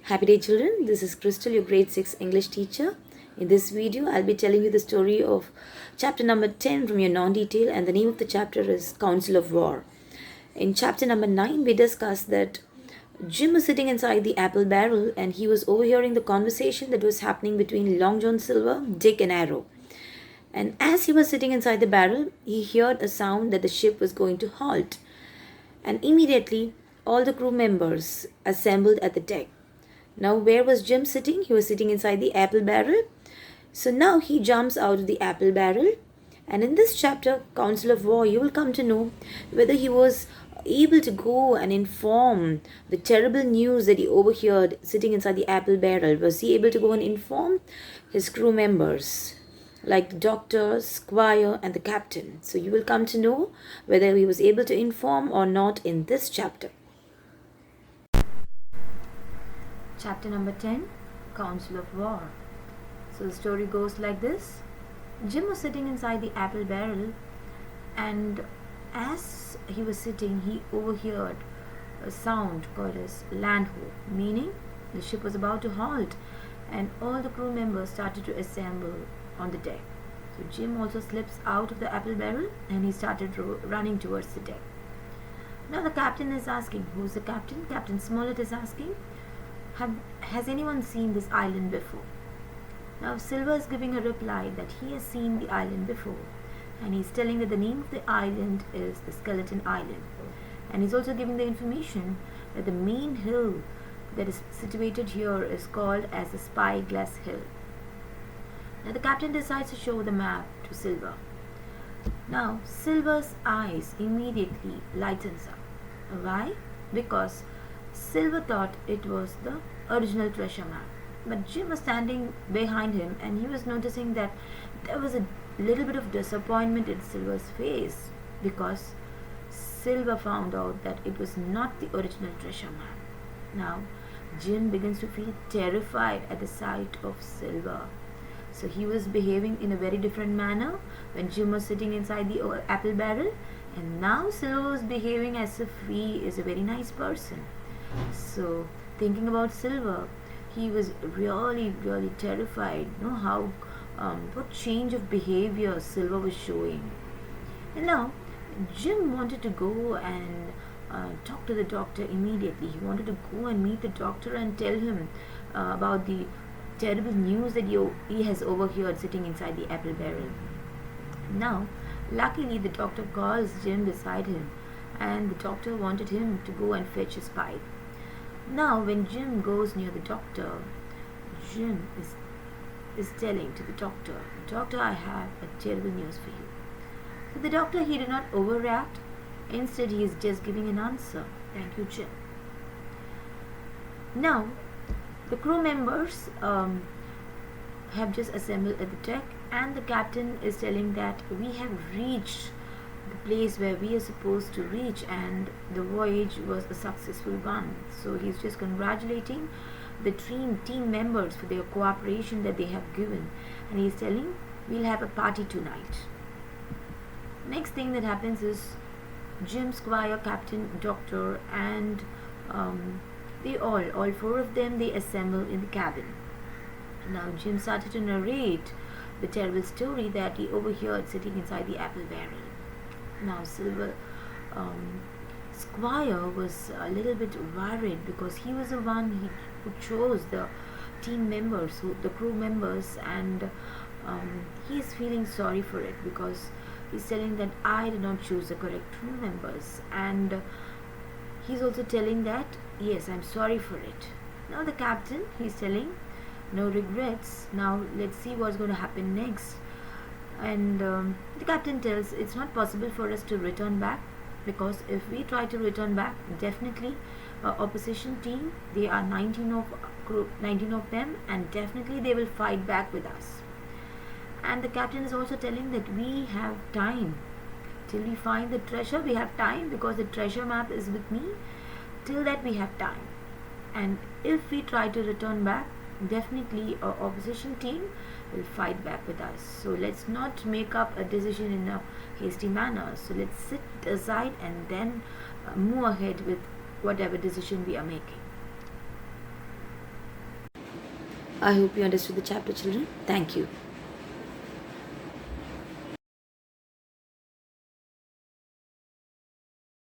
Happy day, children. This is Crystal, your grade 6 English teacher. In this video, I'll be telling you the story of chapter number 10 from your non-detail, and the name of the chapter is Council of War. In chapter number 9, we discussed that Jim was sitting inside the apple barrel and he was overhearing the conversation that was happening between Long John Silver, Dick, and Arrow. And as he was sitting inside the barrel, he heard a sound that the ship was going to halt. And immediately, all the crew members assembled at the deck. Now, where was Jim sitting? He was sitting inside the apple barrel. So now he jumps out of the apple barrel. And in this chapter, Council of War, you will come to know whether he was able to go and inform the terrible news that he overheard sitting inside the apple barrel. Was he able to go and inform his crew members, like the doctor, squire, and the captain? So you will come to know whether he was able to inform or not in this chapter. Chapter number 10, Council of War. So the story goes like this. Jim was sitting inside the apple barrel, and as he was sitting, he overheard a sound called as land ho, meaning the ship was about to halt, and all the crew members started to assemble on the deck. So Jim also slips out of the apple barrel and he started running towards the deck. Now the captain is asking, who's the captain? Captain Smollett is asking, has anyone seen this island before? Now Silver is giving a reply that he has seen the island before, and he's telling that the name of the island is the Skeleton Island, and he's also giving the information that the main hill that is situated here is called as the Spyglass Hill. Now the captain decides to show the map to Silver. Now Silver's eyes immediately lightens up. Why? Because Silver thought it was the original treasure map. But Jim was standing behind him and he was noticing that there was a little bit of disappointment in Silver's face because Silver found out that it was not the original treasure map. Now Jim begins to feel terrified at the sight of Silver. So he was behaving in a very different manner when Jim was sitting inside the apple barrel, and now Silver was behaving as if he is a very nice person. So thinking about Silver, he was really terrified. How what change of behavior Silver was showing. And now Jim wanted to go and talk to the doctor immediately. He wanted to go and meet the doctor and tell him about the terrible news that he has overheard sitting inside the apple barrel. Now luckily the doctor calls Jim beside him, and the doctor wanted him to go and fetch his pipe. Now when Jim goes near the doctor, Jim is telling to the doctor, "Doctor, I have a terrible news for you." So the doctor, he did not overreact. Instead, he is just giving an answer. "Thank you, Jim." Now the crew members have just assembled at the deck, and the captain is telling that we have reached the place where we are supposed to reach, and the voyage was a successful one. So he's just congratulating the team members for their cooperation that they have given, and he's telling we'll have a party tonight. Next thing that happens is Jim, Squire, Captain, Doctor, and they all four of them, they assemble in the cabin. Now Jim started to narrate the terrible story that he overheard sitting inside the apple barrel. Now Squire was a little bit worried because he was the one who chose the team members, the crew members, and he is feeling sorry for it because he's telling that I did not choose the correct crew members, and he's also telling that yes, I'm sorry for it. Now the captain, he's telling no regrets. Now let's see what's going to happen next. And the captain tells it's not possible for us to return back, because if we try to return back, definitely opposition team, they are 19 of them, and definitely they will fight back with us. And the captain is also telling that we have time till we find the treasure. We have time because the treasure map is with me. Till that we have time, and if we try to return back, definitely our opposition team will fight back with us. So let's not make up a decision in a hasty manner. So let's sit aside and then move ahead with whatever decision we are making. I hope you understood the chapter, children. Thank you.